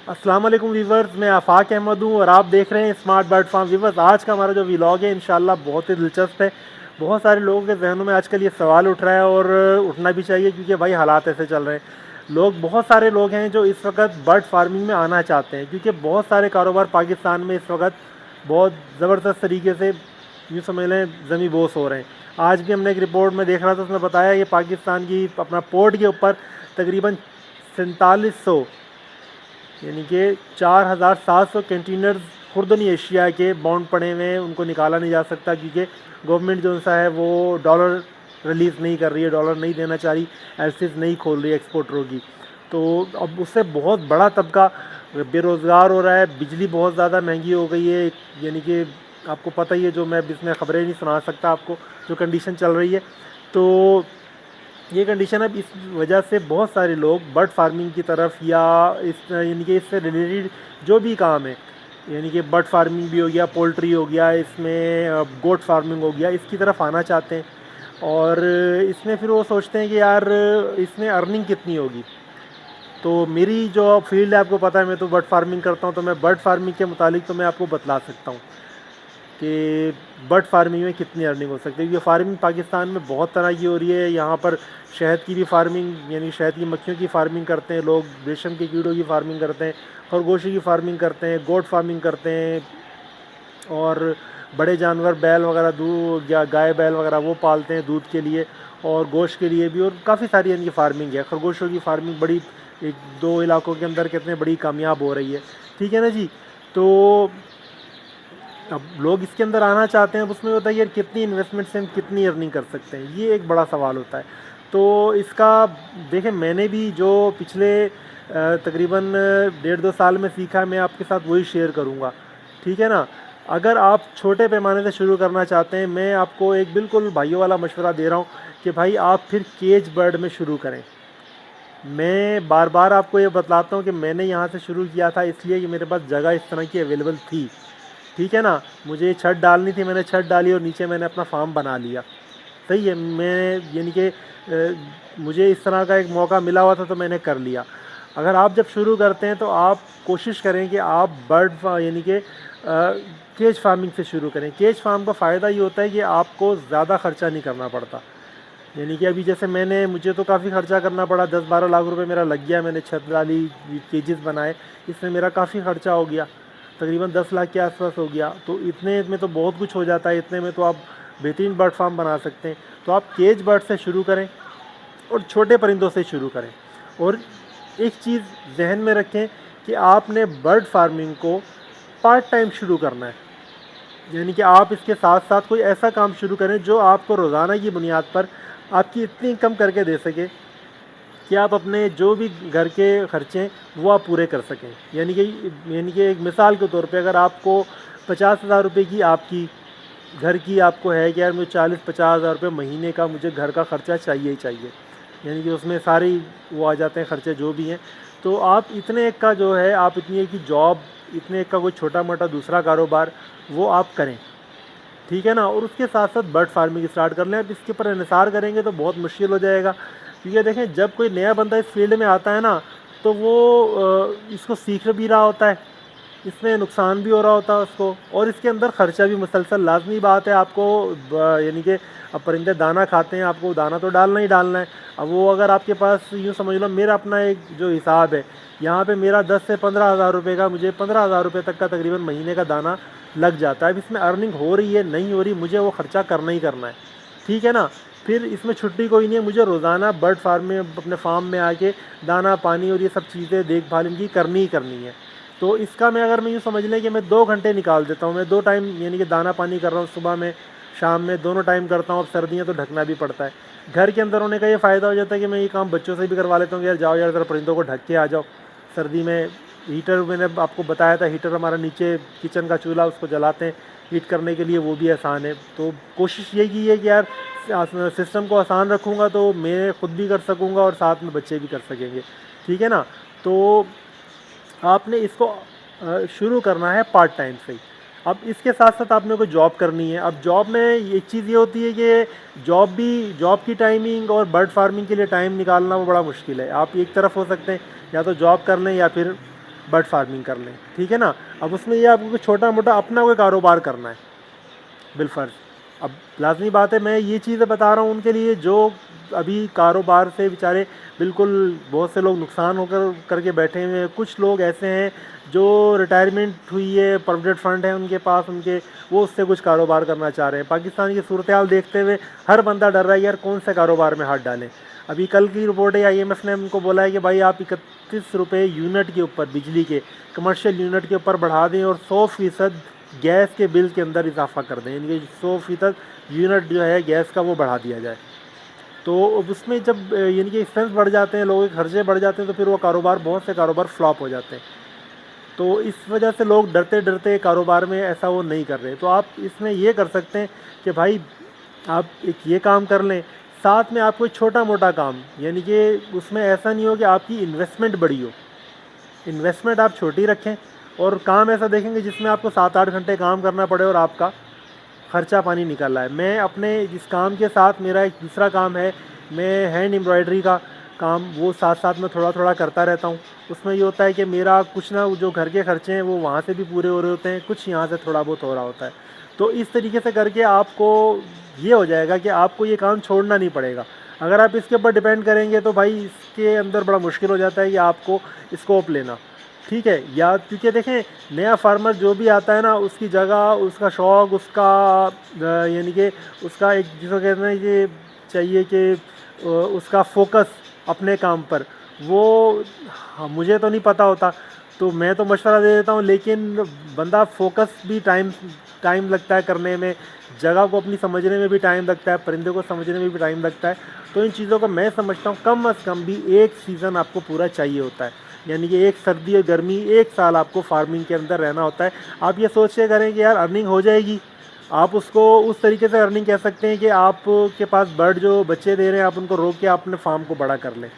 अस्सलाम वालेकुम वीवर्स, मैं आफाक अहमद हूँ और आप देख रहे हैं स्मार्ट बर्ड फार्म। वीवर्स, आज का हमारा जो व्लॉग है इंशाल्लाह बहुत ही दिलचस्प है। बहुत सारे लोगों के जहनों में आजकल ये सवाल उठ रहा है और उठना भी चाहिए, क्योंकि भाई हालात ऐसे चल रहे हैं। बहुत सारे लोग हैं जो इस वक्त बर्ड फार्मिंग में आना चाहते हैं, क्योंकि बहुत सारे कारोबार पाकिस्तान में इस वक्त बहुत ज़बरदस्त तरीके से यूँ समझ लें ज़मी बोस हो रहे हैं। आज भी हमने एक रिपोर्ट में देख रहा था, उसमें बताया कि पाकिस्तान की अपना पोर्ट के ऊपर तकरीबन 4700 यानी कि 4700 कंटेनर्स खुर्दनी एशिया के बाउंड पड़े हुए हैं, उनको निकाला नहीं जा सकता, क्योंकि गवर्नमेंट जो सा है वो डॉलर रिलीज़ नहीं कर रही है, डॉलर नहीं देना चाह रही, एलसीज नहीं खोल रही है एक्सपोर्टरों की। तो अब उससे बहुत बड़ा तबका बेरोज़गार हो रहा है। बिजली बहुत ज़्यादा महंगी हो गई है, यानी कि आपको पता ही है, जो मैं इसमें ख़बरें नहीं सुना सकता आपको, जो कंडीशन चल रही है। तो ये कंडीशन अब इस वजह से बहुत सारे लोग बर्ड फार्मिंग की तरफ, या इस यानी कि इससे रिलेटेड जो भी काम है, यानी कि बर्ड फार्मिंग भी हो गया, पोल्ट्री हो गया, इसमें गोट फार्मिंग हो गया, इसकी तरफ आना चाहते हैं। और इसमें फिर वो सोचते हैं कि यार इसमें अर्निंग कितनी होगी। तो मेरी जो फील्ड है, आपको पता है, मैं तो बर्ड फार्मिंग करता हूँ, तो मैं बर्ड फार्मिंग के मुतालिक तो मैं आपको बतला सकता हूँ कि बर्ड फार्मिंग में कितनी अर्निंग हो सकती है। ये फार्मिंग पाकिस्तान में बहुत तरह की हो रही है। यहाँ पर शहद की भी फार्मिंग, यानी शहद की मक्खियों की फार्मिंग करते हैं लोग, रेशम के कीड़ों की फार्मिंग करते हैं, खरगोशी की फार्मिंग करते हैं, गोट फार्मिंग करते हैं, और बड़े जानवर बैल वगैरह, दूध या गाय बैल वगैरह वो पालते हैं दूध के लिए और गोश्त के लिए भी। और काफ़ी सारी इनकी फार्मिंग है। खरगोशों की फार्मिंग बड़ी, एक दो इलाकों के अंदर कितने बड़ी कामयाब हो रही है। ठीक है ना जी। तो अब लोग इसके अंदर आना चाहते हैं, अब उसमें होता है यार कितनी इन्वेस्टमेंट से हम कितनी अर्निंग कर सकते हैं, ये एक बड़ा सवाल होता है। तो इसका देखें, मैंने भी जो पिछले तकरीबन 1.5-2 साल में सीखा, मैं आपके साथ वही शेयर करूँगा। ठीक है ना। अगर आप छोटे पैमाने से शुरू करना चाहते हैं, मैं आपको एक बिल्कुल भाइयों वाला मशवरा दे रहा हूँ कि भाई आप फिर केज बर्ड में शुरू करें। मैं बार बार आपको ये बतलाता हूँ कि मैंने यहाँ से शुरू किया था इसलिए कि मेरे पास जगह इस तरह की अवेलेबल थी। ठीक है ना। मुझे छत डालनी थी, मैंने छत डाली और नीचे मैंने अपना फार्म बना लिया। सही है। मैं यानी कि मुझे इस तरह का एक मौका मिला हुआ था तो मैंने कर लिया। अगर आप जब शुरू करते हैं तो आप कोशिश करें कि आप यानी कि केज फार्मिंग से शुरू करें। केज फार्म का फ़ायदा ये होता है कि आपको ज़्यादा ख़र्चा नहीं करना पड़ता। यानी कि अभी जैसे मुझे तो काफ़ी ख़र्चा करना पड़ा, 10-12 लाख रुपए मेरा लग गया। मैंने छत डाली, केजेस बनाए, इसमें मेरा काफ़ी ख़र्चा हो गया, तकरीबन 10 लाख के आसपास हो गया। तो इतने में तो बहुत कुछ हो जाता है, इतने में तो आप बेहतरीन बर्ड फार्म बना सकते हैं। तो आप केज बर्ड से शुरू करें और छोटे परिंदों से शुरू करें। और एक चीज़ जहन में रखें कि आपने बर्ड फार्मिंग को पार्ट टाइम शुरू करना है, यानी कि आप इसके साथ साथ कोई ऐसा काम शुरू करें जो आपको रोज़ाना की बुनियाद पर आपकी इतनी इनकम करके दे सके कि आप अपने जो भी घर के खर्चे हैं वो आप पूरे कर सकें। यानी कि एक मिसाल के तौर पे, अगर आपको 50,000 रुपये की आपकी घर की आपको है कि यार मुझे 40-50 हज़ार रुपये महीने का मुझे घर का ख़र्चा चाहिए ही चाहिए, यानी कि उसमें सारे वो आ जाते हैं खर्चे जो भी हैं, तो आप इतने एक का जो है, आप इतनी एक की जॉब, इतने एक का कोई छोटा मोटा दूसरा कारोबार वो आप करें। ठीक है ना। और उसके साथ साथ बर्ड फार्मिंग स्टार्ट कर लें। अब इसके ऊपर इन्हिसार करेंगे तो बहुत मुश्किल हो जाएगा, क्योंकि देखें, जब कोई नया बंदा इस फील्ड में आता है ना, तो वो इसको सीख भी रहा होता है, इसमें नुकसान भी हो रहा होता है उसको, और इसके अंदर ख़र्चा भी मुसलसल। लाजमी बात है आपको यानी कि अब परिंदे दाना खाते हैं, आपको दाना तो डालना ही डालना है। अब वो अगर आपके पास, यूँ समझ लो, मेरा अपना एक जो हिसाब है, यहाँ पे मेरा 10 से 15 हज़ार रुपये का, मुझे 15 हज़ार रुपये तक का तकरीबन महीने का दाना लग जाता है। अब इसमें अर्निंग हो रही है नहीं हो रही, मुझे वो ख़र्चा करना ही करना है। ठीक है ना। फिर इसमें छुट्टी कोई नहीं है, मुझे रोज़ाना बर्ड फार्म में, अपने फार्म में आके दाना पानी और ये सब चीज़ें देखभाल इनकी करनी ही करनी है। तो इसका अगर मैं यूँ समझ लें कि मैं 2 घंटे निकाल देता हूँ, मैं 2 टाइम यानी कि दाना पानी कर रहा हूँ, सुबह में शाम में दोनों टाइम करता हूँ। अब सर्दियाँ तो ढकना भी पड़ता है। घर के अंदर होने का ये फ़ायदा हो जाता है कि मैं ये काम बच्चों से भी करवा लेता हूँ कि यार जाओ यार ज़रा परिंदों को ढक के आ जाओ। सर्दी में हीटर, मैंने आपको बताया था, हीटर हमारा नीचे किचन का चूल्हा, उसको जलाते हैं हीट करने के लिए, वो भी आसान है। तो कोशिश ये की है कि यार सिस्टम को आसान रखूँगा तो मैं ख़ुद भी कर सकूँगा और साथ में बच्चे भी कर सकेंगे। ठीक है ना। तो आपने इसको शुरू करना है पार्ट टाइम से ही। अब इसके साथ साथ आपने कोई जॉब करनी है। अब जॉब में एक चीज़ ये होती है कि जॉब की टाइमिंग और बर्ड फार्मिंग के लिए टाइम निकालना वो बड़ा मुश्किल है। आप एक तरफ हो सकते हैं, या तो जॉब कर लें या फिर बर्ड फार्मिंग कर लें, ठीक है ना। अब उसमें ये आपको छोटा मोटा अपना कोई कारोबार करना है बिलफर्ज। अब लाजमी बात है, मैं ये चीज़ें बता रहा हूँ उनके लिए जो अभी कारोबार से बेचारे बिल्कुल, बहुत से लोग नुकसान होकर करके बैठे हुए हैं। कुछ लोग ऐसे हैं जो रिटायरमेंट हुई है, प्रोविडेंट फंड है उनके पास, उनके वो उससे कुछ कारोबार करना चाह रहे हैं। पाकिस्तान की सूरत हाल देखते हुए हर बंदा डर रहा है यार कौन से कारोबार में हाथ डालें। अभी कल की रिपोर्ट है, IMF ने उनको बोला है कि भाई आप 31 रुपये यूनिट के ऊपर, बिजली के कमर्शियल यूनिट के ऊपर बढ़ा दें और 100% गैस के बिल के अंदर इजाफा कर दें, यानी कि 100% यूनिट जो है गैस का वो बढ़ा दिया जाए। तो उसमें जब यानी कि एक्सपेंस बढ़ जाते हैं, लोगों के खर्चे बढ़ जाते हैं, तो फिर वो कारोबार, बहुत से कारोबार फ्लॉप हो जाते हैं। तो इस वजह से लोग डरते डरते कारोबार में ऐसा वो नहीं कर रहे। तो आप इसमें ये कर सकते हैं कि भाई आप एक ये काम कर लें, साथ में आप कोई छोटा मोटा काम, यानी कि उसमें ऐसा नहीं हो कि आपकी इन्वेस्टमेंट बड़ी हो, इन्वेस्टमेंट आप छोटी रखें और काम ऐसा देखेंगे जिसमें आपको 7-8 घंटे काम करना पड़े और आपका खर्चा पानी निकल रहा है। मैं अपने इस काम के साथ, मेरा एक दूसरा काम है, मैं हैंड एम्ब्रॉयडरी का काम वो साथ साथ में थोड़ा थोड़ा करता रहता हूँ। उसमें ये होता है कि मेरा कुछ ना जो घर के खर्चे हैं वो वहाँ से भी पूरे हो रहे होते हैं, कुछ यहाँ से थोड़ा बहुत हो रहा होता है। तो इस तरीके से करके आपको ये हो जाएगा कि आपको ये काम छोड़ना नहीं पड़ेगा। अगर आप इसके ऊपर डिपेंड करेंगे तो भाई इसके अंदर बड़ा मुश्किल हो जाता है कि आपको स्कोप लेना, ठीक है। या क्योंकि देखें, नया फार्मर जो भी आता है ना, उसकी जगह, उसका शौक़, उसका यानी कि उसका एक जिसको कहते हैं कि चाहिए कि उसका फोकस अपने काम पर, वो हाँ, मुझे तो नहीं पता होता, तो मैं तो मशवरा दे देता हूँ, लेकिन बंदा फोकस भी टाइम लगता है करने में, जगह को अपनी समझने में भी टाइम लगता है, परिंदे को समझने में भी टाइम लगता है। तो इन चीज़ों को मैं समझता हूँ कम अज़ कम भी एक सीज़न आपको पूरा चाहिए होता है, यानी कि एक सर्दी और गर्मी, एक साल आपको फार्मिंग के अंदर रहना होता है। आप ये सोच के करें कि यार अर्निंग हो जाएगी, आप उसको उस तरीके से अर्निंग कह सकते हैं कि आपके पास बर्ड जो बच्चे दे रहे हैं, आप उनको रोक के अपने फार्म को बड़ा कर लें,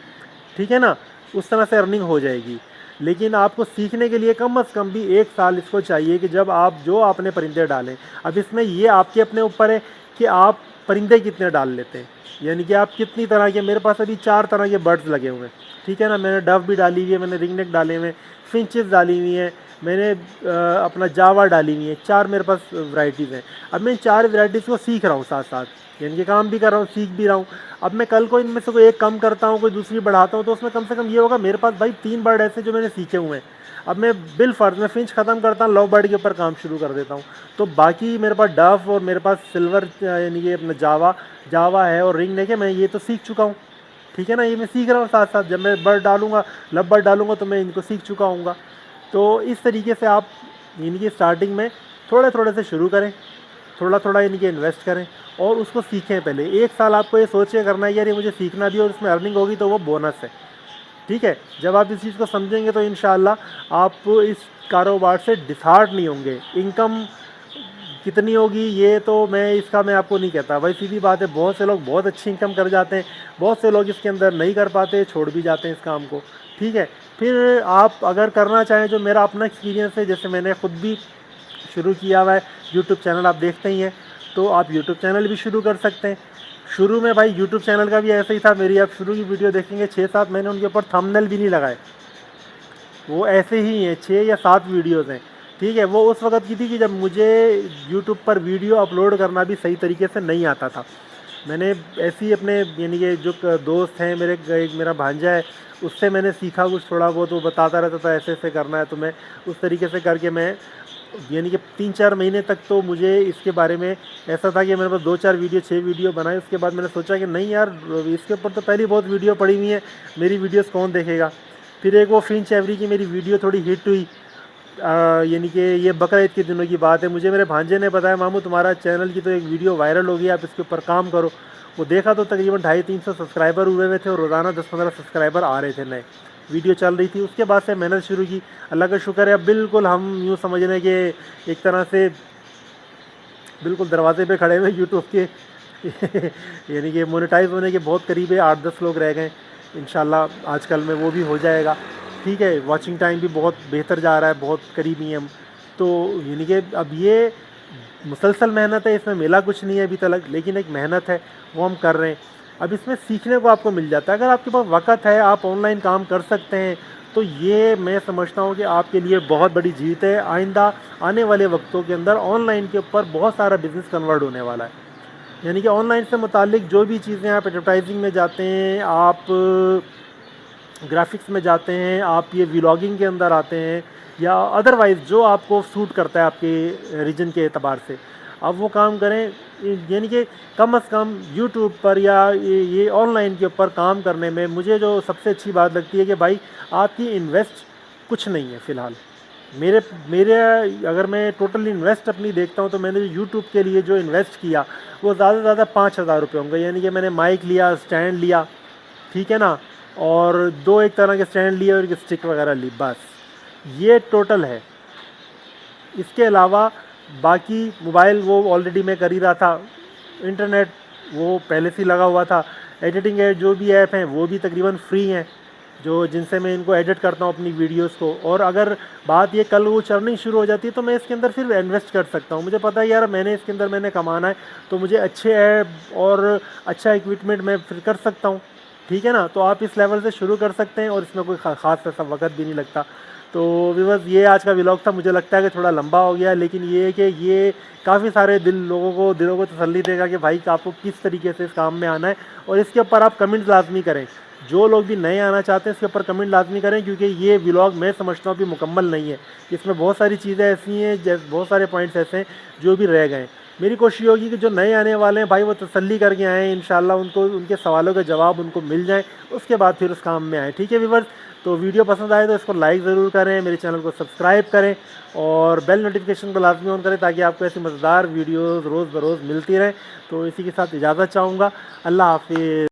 ठीक है ना, उस तरह से अर्निंग हो जाएगी। लेकिन आपको सीखने के लिए कम अज़ कम भी एक साल इसको चाहिए कि जब आप जो आपने परिंदे डालें। अब इसमें ये आपके अपने ऊपर है कि आप परिंदे कितने डाल लेते हैं, यानी कि आप कितनी तरह के, मेरे पास अभी 4 तरह के बर्ड्स लगे हुए हैं, ठीक है ना। मैंने डव भी डाली हुई है, मैंने रिंगनेक डाले हुए हैं, फिंचेस डाली हुई हैं, मैंने अपना जावा डाली हुई है, 4 मेरे पास वैरायटीज़ हैं। अब मैं इन 4 वैरायटीज़ को सीख रहा हूँ साथ साथ, यानी कि काम भी कर रहा हूँ, सीख भी रहा हूँ। अब मैं कल को इनमें से कोई एक कम करता हूँ, कोई दूसरी बढ़ाता हूँ, तो उसमें कम से कम ये होगा मेरे पास भाई 3 बर्ड ऐसे जो मैंने सीखे हुए हैं। अब मैं बिल फर्ज में फिंच ख़त्म करता हूँ, लव बर्ड के ऊपर काम शुरू कर देता हूँ। तो बाकी मेरे पास डव और मेरे पास सिल्वर यानी कि अपना जावा है और रिंग नेक है, मैं ये तो सीख चुका हूँ, ठीक है ना। ये मैं सीख रहा हूँ साथ साथ, जब मैं बर्ड डालूंगा, लव बर्ड डालूंगा, तो मैं इनको सीख चुका हूँगा। तो इस तरीके से आप इनकी स्टार्टिंग में थोड़े थोड़े से शुरू करें, थोड़ा थोड़ा इनके इन्वेस्ट करें और उसको सीखें। पहले एक साल आपको ये सोच के करना है यार ये मुझे सीखना भी और इसमें अर्निंग होगी तो वो बोनस है, ठीक है। जब आप इस चीज़ को समझेंगे तो इंशाल्लाह आप इस कारोबार से डिसहार्ट नहीं होंगे। इनकम कितनी होगी ये तो मैं आपको नहीं कहता भाई, सीधी बात है, बहुत से लोग बहुत अच्छी इनकम कर जाते हैं, बहुत से लोग इसके अंदर नहीं कर पाते, छोड़ भी जाते हैं इस काम को, ठीक है। फिर आप अगर करना चाहें, जो मेरा अपना एक्सपीरियंस है, जैसे मैंने ख़ुद भी शुरू किया हुआ है, यूट्यूब चैनल आप देखते ही हैं, तो आप यूट्यूब चैनल भी शुरू कर सकते हैं। शुरू में भाई यूट्यूब चैनल का भी ऐसा ही था, मेरी आप शुरू की वीडियो देखेंगे 6-7 मैंने उनके ऊपर थंबनेल भी नहीं लगाए, वो ऐसे ही हैं, 6 या 7 वीडियोज़ हैं, ठीक है। वो उस वक्त की थी कि जब मुझे यूट्यूब पर वीडियो अपलोड करना भी सही तरीके से नहीं आता था। मैंने ऐसे ही अपने यानी कि जो दोस्त हैं मेरे, एक मेरा भांजा है, उससे मैंने सीखा कुछ थोड़ा बहुत, वो बताता रहता था ऐसे ऐसे करना है, तो मैं उस तरीके से करके मैं यानी कि 3-4 महीने तक तो मुझे इसके बारे में ऐसा था कि मेरे पास 2-4 वीडियो 6 वीडियो बनाए। उसके बाद मैंने सोचा कि नहीं यार, इसके ऊपर तो पहले बहुत वीडियो पड़ी हुई है, मेरी वीडियोस कौन देखेगा। फिर एक वो फिंच एवरी की मेरी वीडियो थोड़ी हिट हुई, यानी कि ये बकरा ईद के दिनों की बात है, मुझे मेरे भांजे ने बताया मामू तुम्हारा चैनल की तो एक वीडियो वायरल हो गई, आप इसके ऊपर काम करो। वो देखा तो तकरीबन 250-300 सब्सक्राइबर हुए हुए थे और रोज़ाना 10-15 सब्सक्राइबर आ रहे थे, नए वीडियो चल रही थी। उसके बाद से मेहनत शुरू की, अल्लाह का शुक्र है अब बिल्कुल हम यूँ समझ रहे कि एक तरह से बिल्कुल दरवाजे पे खड़े हुए यूट्यूब के यानी कि मोनेटाइज होने के बहुत करीब है, 8-10 लोग रह गए, इंशाल्लाह आजकल में वो भी हो जाएगा, ठीक है। वॉचिंग टाइम भी बहुत बेहतर जा रहा है, बहुत करीब ही हम तो, यानी कि अब ये मुसलसल मेहनत है, इसमें मिला कुछ नहीं है अभी तक, लेकिन एक मेहनत है वो हम कर रहे हैं। अब इसमें सीखने को आपको मिल जाता है, अगर आपके पास वक़्त है, आप ऑनलाइन काम कर सकते हैं, तो ये मैं समझता हूँ कि आपके लिए बहुत बड़ी जीत है। आइंदा आने वाले वक्तों के अंदर ऑनलाइन के ऊपर बहुत सारा बिज़नेस कन्वर्ट होने वाला है। यानी कि ऑनलाइन से मुतालिक जो भी चीज़ें, आप एडवर्टाइजिंग में जाते हैं, आप ग्राफिक्स में जाते हैं, आप ये व्लॉगिंग के अंदर आते हैं, या अदरवाइज़ जो आपको सूट करता है आपके रीजन के एतबार से, आप वो काम करें। यानी कि कम अज़ कम यूट्यूब पर या ये ऑनलाइन के ऊपर काम करने में मुझे जो सबसे अच्छी बात लगती है कि भाई आपकी इन्वेस्ट कुछ नहीं है फ़िलहाल। मेरे मेरे अगर मैं टोटल इन्वेस्ट अपनी देखता हूँ तो मैंने यूट्यूब के लिए जो इन्वेस्ट किया वो ज़्यादा से ज़्यादा 5,000 रुपये होंगे। यानी कि मैंने माइक लिया, स्टैंड लिया, ठीक है ना, और दो एक तरह के स्टैंड लिए और एक स्टिक वगैरह ली, बस ये टोटल है। इसके अलावा बाकी मोबाइल वो ऑलरेडी मैं कर ही रहा था, इंटरनेट वो पहले से ही लगा हुआ था, एडिटिंग है जो भी ऐप हैं वो भी तकरीबन फ्री हैं, जो जिनसे मैं इनको एडिट करता हूँ अपनी वीडियोस को। और अगर बात ये कल वो चलनी शुरू हो जाती है तो मैं इसके अंदर फिर इन्वेस्ट कर सकता हूँ। मुझे पता है यार मैंने इसके अंदर मैंने कमाना है, तो मुझे अच्छे ऐप और अच्छा इक्विपमेंट मैं फिर कर सकता हूँ, ठीक है ना। तो आप इस लेवल से शुरू कर सकते हैं और इसमें कोई ख़ास ऐसा वक्त भी नहीं लगता। तो व्यूअर्स ये आज का व्लॉग था। मुझे लगता है कि थोड़ा लंबा हो गया, लेकिन ये है कि ये काफ़ी सारे दिलों को तसल्ली देगा कि भाई आपको किस तरीके से इस काम में आना है। और इसके ऊपर आप कमेंट्स लाजमी करें, जो लोग भी नए आना चाहते हैं इसके ऊपर कमेंट लाजमी करें, क्योंकि ये व्लॉग मैं समझता हूँ कि मुकम्मल नहीं है। इसमें बहुत सारी चीज़ें ऐसी हैं, जैसे बहुत सारे पॉइंट्स ऐसे हैं जो भी रह गए। मेरी कोशिश होगी कि जो नए आने वाले हैं भाई वो तसल्ली करके आएँ, इंशाल्लाह उनको उनके सवालों के जवाब उनको मिल जाएँ, उसके बाद फिर उस काम में आएँ, ठीक है व्यूअर्स। तो वीडियो पसंद आए तो इसको लाइक ज़रूर करें, मेरे चैनल को सब्सक्राइब करें और बेल नोटिफिकेशन को लाजमी ऑन करें ताकि आपको ऐसी मज़ेदार वीडियोज़ रोज़ बरोज़ मिलती रहें। तो इसी के साथ इजाज़त चाहूँगा। अल्लाह हाफिज़।